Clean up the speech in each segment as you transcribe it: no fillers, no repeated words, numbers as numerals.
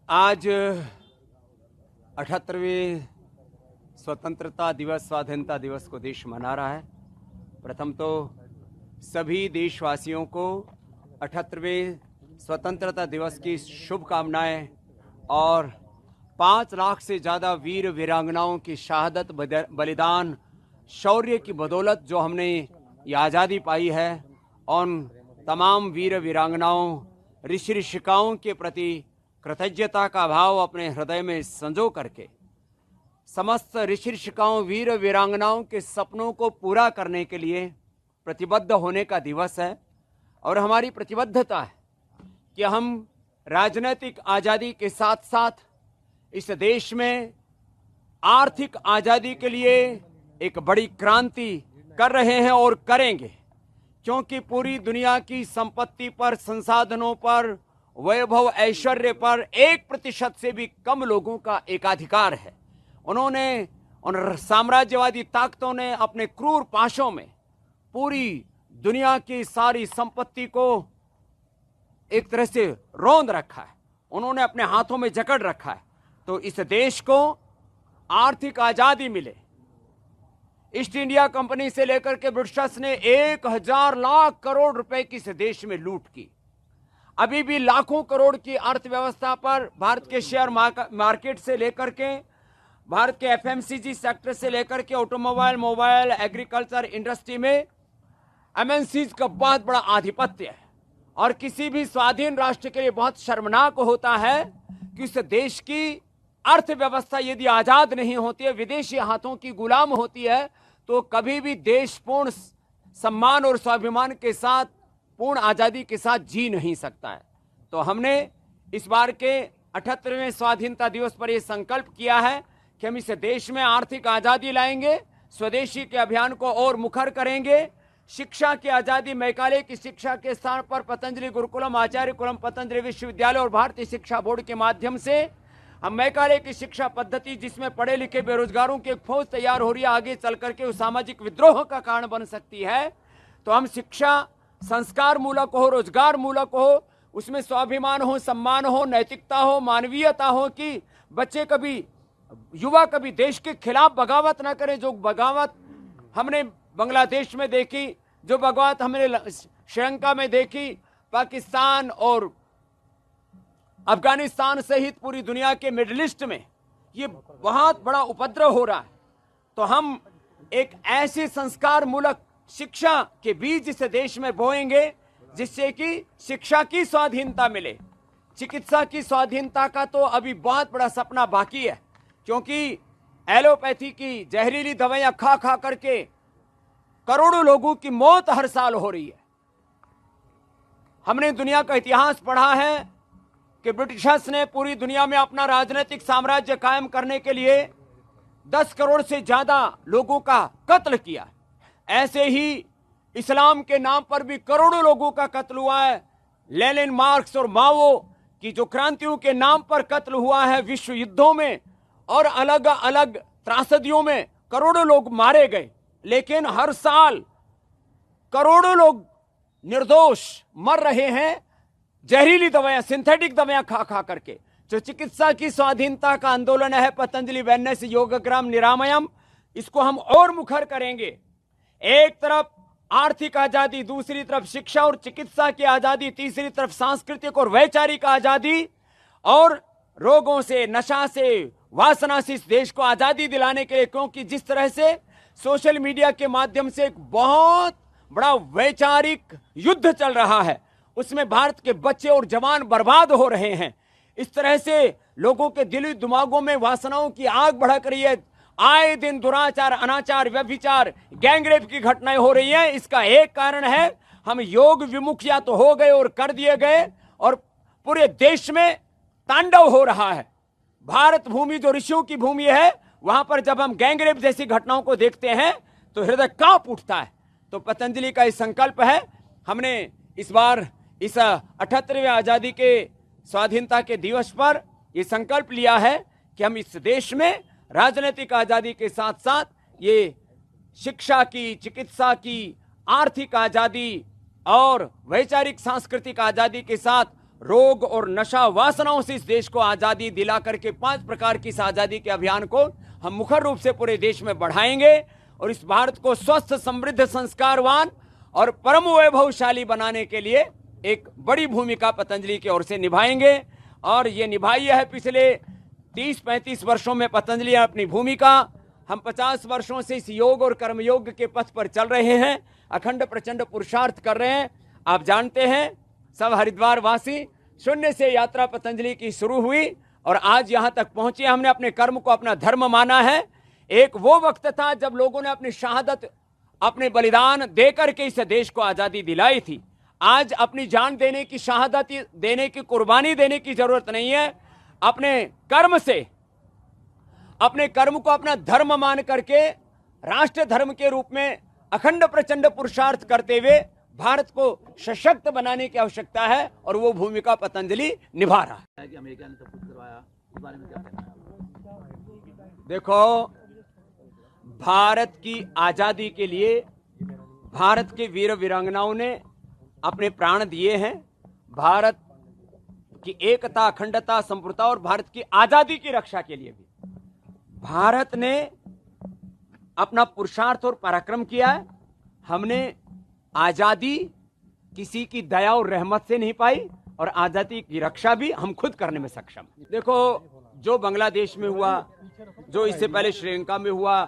आज 78वें स्वतंत्रता दिवस, स्वाधीनता दिवस को देश मना रहा है। प्रथम तो सभी देशवासियों को 78वें स्वतंत्रता दिवस की शुभकामनाएं और 5 लाख से ज़्यादा वीर वीरांगनाओं की शहादत, बलिदान, शौर्य की बदौलत जो हमने ये आज़ादी पाई है, उन तमाम वीर वीरांगनाओं, ऋषि ऋषिकाओं के प्रति कृतज्ञता का भाव अपने हृदय में संजो करके समस्त ऋषि ऋषिकाओं, वीर वीरांगनाओं के सपनों को पूरा करने के लिए प्रतिबद्ध होने का दिवस है। और हमारी प्रतिबद्धता है कि हम राजनीतिक आज़ादी के साथ साथ इस देश में आर्थिक आज़ादी के लिए एक बड़ी क्रांति कर रहे हैं और करेंगे, क्योंकि पूरी दुनिया की संपत्ति पर, संसाधनों पर, वैभव ऐश्वर्य पर 1% से भी कम लोगों का एकाधिकार है। उन साम्राज्यवादी ताकतों ने अपने क्रूर पाशों में पूरी दुनिया की सारी संपत्ति को एक तरह से रौंद रखा है, उन्होंने अपने हाथों में जकड़ रखा है। तो इस देश को आर्थिक आजादी मिले। ईस्ट इंडिया कंपनी से लेकर के ब्रिटिशर्स ने 1000 लाख करोड़ रुपए की इस देश में लूट की। अभी भी लाखों करोड़ की अर्थव्यवस्था पर भारत के शेयर मार्केट से लेकर के, भारत के एफएमसीजी सेक्टर से लेकर के ऑटोमोबाइल, मोबाइल, एग्रीकल्चर इंडस्ट्री में एमएनसीज का बहुत बड़ा आधिपत्य है। और किसी भी स्वाधीन राष्ट्र के लिए बहुत शर्मनाक होता है कि उस देश की अर्थव्यवस्था यदि आजाद नहीं होती है, विदेशी हाथों की गुलाम होती है, तो कभी भी देश पूर्ण सम्मान और स्वाभिमान के साथ, पूर्ण आजादी के साथ जी नहीं सकता है। तो हमने इस बार के 78वें स्वाधीनता दिवस पर यह संकल्प किया है कि हम इस देश में आर्थिक आजादी लाएंगे, स्वदेशी के अभियान को और मुखर करेंगे, शिक्षा की आजादी, मैकाले की शिक्षा के स्थान पर पतंजलि गुरुकुलम, आचार्य कुलम पतंजलि विश्वविद्यालय और भारतीय शिक्षा बोर्ड के माध्यम से हम मैकाले की शिक्षा पद्धति, जिसमें पढ़े लिखे बेरोजगारों की एक फौज तैयार हो रही है, आगे चल करके उस सामाजिक विद्रोह का कारण बन सकती है। तो हम शिक्षा संस्कार मूलक हो, रोजगार मूलक हो, उसमें स्वाभिमान हो, सम्मान हो, नैतिकता हो, मानवीयता हो, कि बच्चे कभी, युवा कभी देश के खिलाफ बगावत ना करें। जो बगावत हमने बांग्लादेश में देखी, जो बगावत हमने श्रीलंका में देखी, पाकिस्तान और अफगानिस्तान सहित पूरी दुनिया के मिडिल ईस्ट में ये बहुत बड़ा उपद्रव हो रहा है। तो हम एक ऐसे संस्कार मूलक शिक्षा के बीज इस देश में बोएंगे जिससे कि शिक्षा की स्वाधीनता मिले। चिकित्सा की स्वाधीनता का तो अभी बहुत बड़ा सपना बाकी है, क्योंकि एलोपैथी की जहरीली दवाइयां खा खा करके करोड़ों लोगों की मौत हर साल हो रही है। हमने दुनिया का इतिहास पढ़ा है कि ब्रिटिशर्स ने पूरी दुनिया में अपना राजनीतिक साम्राज्य कायम करने के लिए 10 करोड़ से ज्यादा लोगों का कत्ल किया। ऐसे ही इस्लाम के नाम पर भी करोड़ों लोगों का कत्ल हुआ है। लेनिन, मार्क्स और माओ की जो क्रांतियों के नाम पर कत्ल हुआ है, विश्व युद्धों में और अलग अलग त्रासदियों में करोड़ों लोग मारे गए। लेकिन हर साल करोड़ों लोग निर्दोष मर रहे हैं जहरीली दवाइयां, सिंथेटिक दवाइयां खा खा करके। जो चिकित्सा की स्वाधीनता का आंदोलन है, पतंजलि वेलनेस योगग्राम निरामयम, इसको हम और मुखर करेंगे। एक तरफ आर्थिक आजादी, दूसरी तरफ शिक्षा और चिकित्सा की आजादी, तीसरी तरफ सांस्कृतिक और वैचारिक आजादी, और रोगों से, नशा से, वासना से इस देश को आजादी दिलाने के लिए। क्योंकि जिस तरह से सोशल मीडिया के माध्यम से एक बहुत बड़ा वैचारिक युद्ध चल रहा है, उसमें भारत के बच्चे और जवान बर्बाद हो रहे हैं। इस तरह से लोगों के दिली दिमागों में वासनाओं की आग भड़क रही है। आए दिन दुराचार, अनाचार, व्यभिचार, गैंगरेप की घटनाएं हो रही हैं। इसका एक कारण है हम योग विमुख या तो हो गए और कर दिए गए, और पूरे देश में तांडव हो रहा है। भारत भूमि जो ऋषियों की भूमि है, वहां पर जब हम गैंगरेप जैसी घटनाओं को देखते हैं तो हृदय कांप उठता है। तो पतंजलि का ये संकल्प है, हमने इस बार इस 78वें आजादी के स्वाधीनता के दिवस पर यह संकल्प लिया है कि हम इस देश में राजनीतिक आजादी के साथ साथ ये शिक्षा की, चिकित्सा की, आर्थिक आजादी और वैचारिक सांस्कृतिक आजादी के साथ रोग और नशा वासनाओं से इस देश को आजादी दिला करके 5 प्रकार की इस आजादी के अभियान को हम मुखर रूप से पूरे देश में बढ़ाएंगे और इस भारत को स्वस्थ, समृद्ध, संस्कारवान और परम वैभवशाली बनाने के लिए एक बड़ी भूमिका पतंजलि की ओर से निभाएंगे। और ये निभाई है पिछले 30-35 वर्षों में पतंजलि अपनी भूमिका। हम 50 वर्षों से इस योग और कर्मयोग के पथ पर चल रहे हैं, अखंड प्रचंड पुरुषार्थ कर रहे हैं। आप जानते हैं सब हरिद्वार वासी, शून्य से यात्रा पतंजलि की शुरू हुई और आज यहां तक पहुंचे। हमने अपने कर्म को अपना धर्म माना है। एक वो वक्त था जब लोगों ने अपनी शहादत, अपने बलिदान देकर के इस देश को आजादी दिलाई थी। आज अपनी जान देने की, शहादत देने की, कुर्बानी देने की जरूरत नहीं है। अपने कर्म से, अपने कर्म को अपना धर्म मान करके राष्ट्र धर्म के रूप में अखंड प्रचंड पुरुषार्थ करते हुए भारत को सशक्त बनाने की आवश्यकता है और वो भूमिका पतंजलि निभा रहा है। अमेरिका ने सब कुछ करवाया, इस बारे में क्या कहना है? देखो, भारत की आजादी के लिए भारत के वीर वीरांगनाओं ने अपने प्राण दिए हैं। भारत की एकता, अखंडता, संप्रभुता और भारत की आजादी की रक्षा के लिए भी भारत ने अपना पुरुषार्थ और पराक्रम किया है। हमने आजादी किसी की दया और रहमत से नहीं पाई और आजादी की रक्षा भी हम खुद करने में सक्षम। देखो, जो बांग्लादेश में हुआ, जो इससे पहले श्रीलंका में हुआ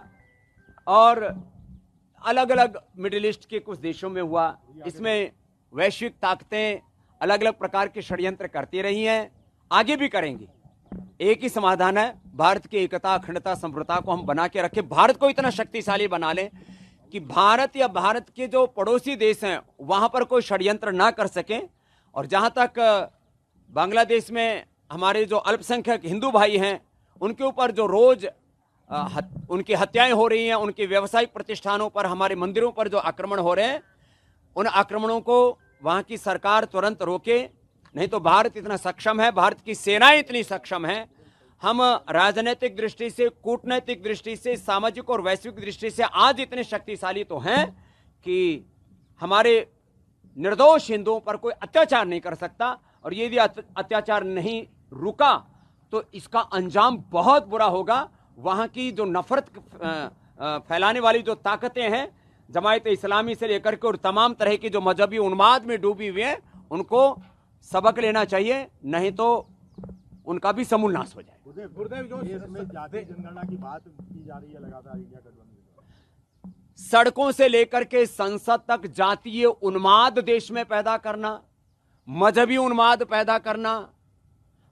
और अलग अलग मिडिल ईस्ट के कुछ देशों में हुआ, इसमें वैश्विक ताकतें अलग अलग प्रकार के षड्यंत्र करती रही हैं, आगे भी करेंगी। एक ही समाधान है, भारत की एकता, अखंडता, संप्रभुता को हम बना के रखें, भारत को इतना शक्तिशाली बना लें कि भारत या भारत के जो पड़ोसी देश हैं वहां पर कोई षड्यंत्र ना कर सकें। और जहां तक बांग्लादेश में हमारे जो अल्पसंख्यक हिंदू भाई हैं उनके ऊपर जो रोज उनकी हत्याएं हो रही हैं, उनके व्यावसायिक प्रतिष्ठानों पर, हमारे मंदिरों पर जो आक्रमण हो रहे हैं, उन आक्रमणों को वहां की सरकार तुरंत रोके। नहीं तो भारत इतना सक्षम है, भारत की सेनाएं इतनी सक्षम है। हम राजनीतिक दृष्टि से, कूटनैतिक दृष्टि से, सामाजिक और वैश्विक दृष्टि से आज इतने शक्तिशाली तो हैं कि हमारे निर्दोष हिंदुओं पर कोई अत्याचार नहीं कर सकता। और यदि अत्याचार नहीं रुका तो इसका अंजाम बहुत बुरा होगा। वहां की जो नफरत फैलाने वाली जो ताकतें हैं, जमायत इस्लामी से लेकर के और तमाम तरह की जो मजहबी उन्माद में डूबी हुई है, उनको सबक लेना चाहिए, नहीं तो उनका भी समूल नाश हो जाए। गुरुदेव, जो इसमें जातीय जनगणना की बात की जा रही है लगातार इंडिया गठबंधन, सड़कों से लेकर के संसद तक जातीय उन्माद देश में पैदा करना, मजहबी उन्माद पैदा करना,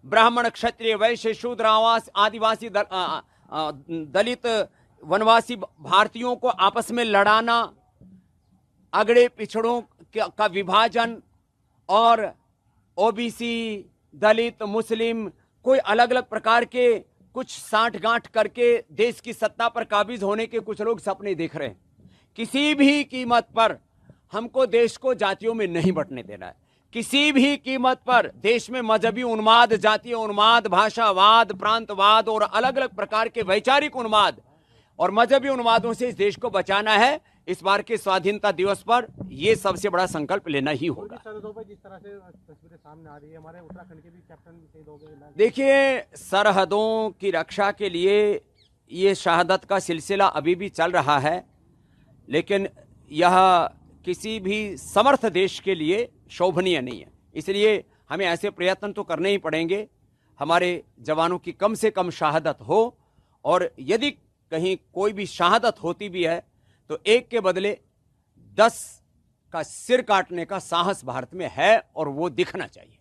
ब्राह्मण, क्षत्रिय, वैश्य, शूद्र, आदिवासी, दलित, वनवासी भारतीयों को आपस में लड़ाना, अगड़े पिछड़ों का विभाजन और ओबीसी, दलित, मुस्लिम, कोई अलग अलग प्रकार के कुछ साठगांठ करके देश की सत्ता पर काबिज होने के कुछ लोग सपने देख रहे हैं। किसी भी कीमत पर हमको देश को जातियों में नहीं बंटने देना है। किसी भी कीमत पर देश में मजहबी उन्माद, जातीय उन्माद, भाषावाद, प्रांतवाद और अलग अलग प्रकार के वैचारिक उन्माद और मजहबी उन्मादों से इस देश को बचाना है। इस बार के स्वाधीनता दिवस पर यह सबसे बड़ा संकल्प लेना ही होगा। सरहदों पर जिस तरह से तस्वीरें सामने आ रही है, हमारे उत्तराखंड के भी कैप्टन शहीद हो गए। देखिए, सरहदों की रक्षा के लिए ये शहादत का सिलसिला अभी भी चल रहा है, लेकिन यह किसी भी समर्थ देश के लिए शोभनीय नहीं है। इसलिए हमें ऐसे प्रयत्न तो करने ही पड़ेंगे, हमारे जवानों की कम से कम शहादत हो। और यदि कहीं कोई भी शहादत होती भी है तो एक के बदले 10 का सिर काटने का साहस भारत में है और वो दिखना चाहिए।